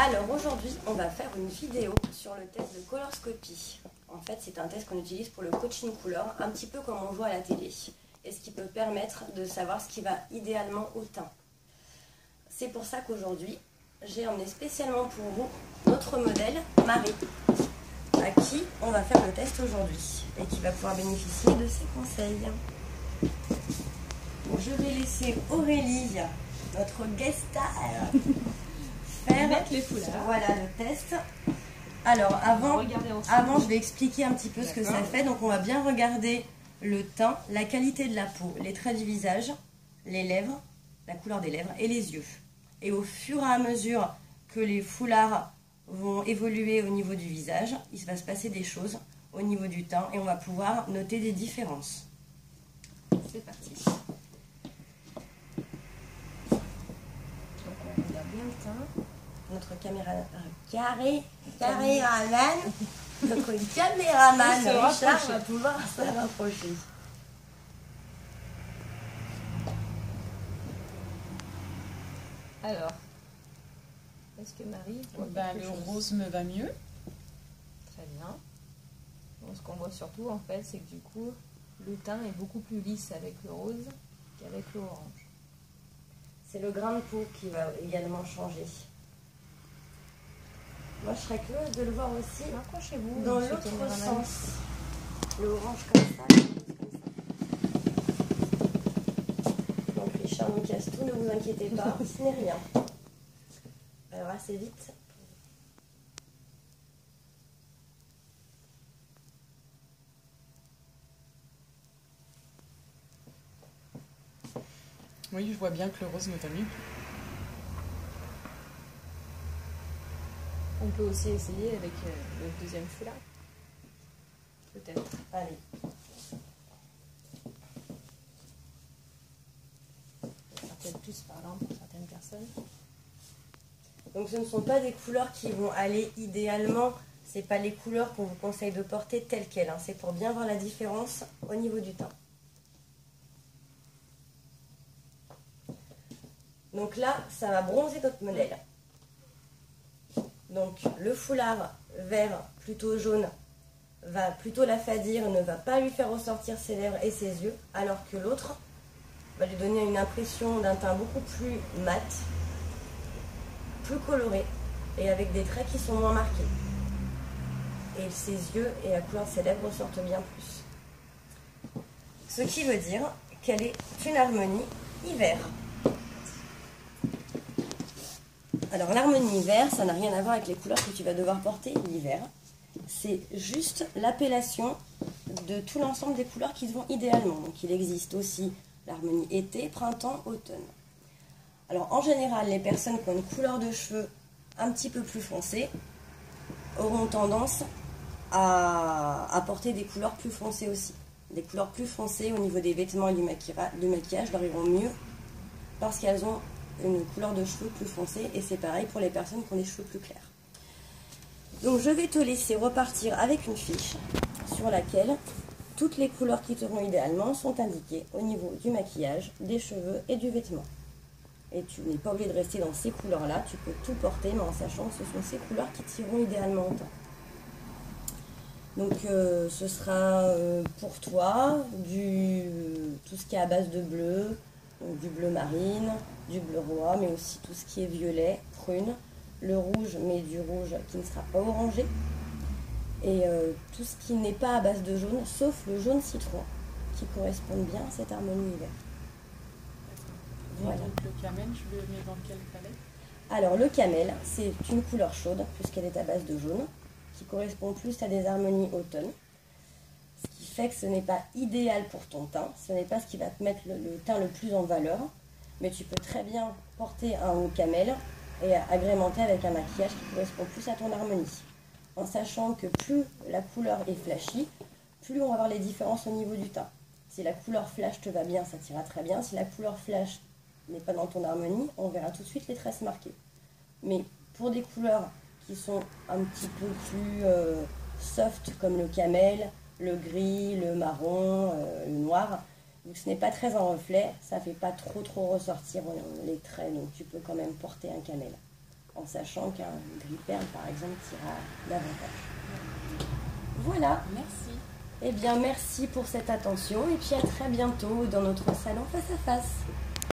Alors aujourd'hui, on va faire une vidéo sur le test de coloroscopie. En fait, c'est un test qu'on utilise pour le coaching couleur, un petit peu comme on voit à la télé, et ce qui peut permettre de savoir ce qui va idéalement au teint. C'est pour ça qu'aujourd'hui, j'ai emmené spécialement pour vous notre modèle, Marie, à qui on va faire le test aujourd'hui, et qui va pouvoir bénéficier de ses conseils. Donc, je vais laisser Aurélie, notre guest star, faire les foulards. Voilà le test. Alors avant, je vais expliquer un petit peu ce que ça fait. Donc on va bien regarder le teint, la qualité de la peau, les traits du visage, les lèvres, la couleur des lèvres et les yeux. Et au fur et à mesure que les foulards vont évoluer au niveau du visage, il va se passer des choses au niveau du teint et on va pouvoir noter des différences. C'est parti. Donc on regarde bien le teint. Notre caméraman, notre caméraman Richard va pouvoir se rapprocher. Alors, est-ce que Marie voit Le rose me va mieux. Très bien. Donc, ce qu'on voit surtout, en fait, c'est que du coup, le teint est beaucoup plus lisse avec le rose qu'avec le orange. C'est le grain de peau qui va également changer. Moi, je serais curieuse de le voir aussi Rapprochez-vous dans l'autre sens. Le orange comme ça, le rose comme ça. Donc Richard nous casse tout, ne vous inquiétez pas, ce n'est rien. Alors assez vite. Oui, je vois bien que le rose me va mieux. On peut aussi essayer avec le deuxième foulard. Peut-être. Allez. Peut-être plus parlant pour certaines personnes. Donc ce ne sont pas des couleurs qui vont aller idéalement, c'est pas les couleurs qu'on vous conseille de porter telles quelles, hein. C'est pour bien voir la différence au niveau du teint. Donc là, ça va bronzer notre modèle. Donc le foulard vert plutôt jaune va plutôt l'affadir, ne va pas lui faire ressortir ses lèvres et ses yeux, alors que l'autre va lui donner une impression d'un teint beaucoup plus mat, plus coloré et avec des traits qui sont moins marqués. Et ses yeux et la couleur de ses lèvres ressortent bien plus. Ce qui veut dire qu'elle est une harmonie hiver. Alors l'harmonie hiver, ça n'a rien à voir avec les couleurs que tu vas devoir porter l'hiver. C'est juste l'appellation de tout l'ensemble des couleurs qui se vont idéalement. Donc il existe aussi l'harmonie été, printemps, automne. Alors en général, les personnes qui ont une couleur de cheveux un petit peu plus foncée auront tendance à porter des couleurs plus foncées aussi. Des couleurs plus foncées au niveau des vêtements et du maquillage leur iront mieux parce qu'elles ont une couleur de cheveux plus foncée et c'est pareil pour les personnes qui ont des cheveux plus clairs. Donc je vais te laisser repartir avec une fiche sur laquelle toutes les couleurs qui te vont idéalement sont indiquées au niveau du maquillage, des cheveux et du vêtement. Et tu n'es pas obligé de rester dans ces couleurs-là, tu peux tout porter mais en sachant que ce sont ces couleurs qui t'iront idéalement au teint. Donc ce sera pour toi tout ce qui est à base de bleu, donc du bleu marine, du bleu roi, mais aussi tout ce qui est violet, prune, le rouge, mais du rouge qui ne sera pas orangé, et tout ce qui n'est pas à base de jaune, sauf le jaune citron, qui correspond bien à cette harmonie hiver. Voilà. Donc le camel, je le mets dans quelle palette? Alors le camel, c'est une couleur chaude, puisqu'elle est à base de jaune, qui correspond plus à des harmonies automne. Ce qui fait que ce n'est pas idéal pour ton teint, ce n'est pas ce qui va te mettre le teint le plus en valeur, mais tu peux très bien porter un haut camel et agrémenter avec un maquillage qui correspond plus à ton harmonie. En sachant que plus la couleur est flashy, plus on va avoir les différences au niveau du teint. Si la couleur flash te va bien, ça t'ira très bien. Si la couleur flash n'est pas dans ton harmonie, on verra tout de suite les traces marquées. Mais pour des couleurs qui sont un petit peu plus soft, comme le camel, le gris, le marron, le noir, donc ce n'est pas très en reflet, ça ne fait pas trop ressortir les traits, donc tu peux quand même porter un camel. en sachant qu'un gris perle, par exemple, tira davantage. Voilà. Merci. Eh bien, merci pour cette attention et puis à très bientôt dans notre salon face à face.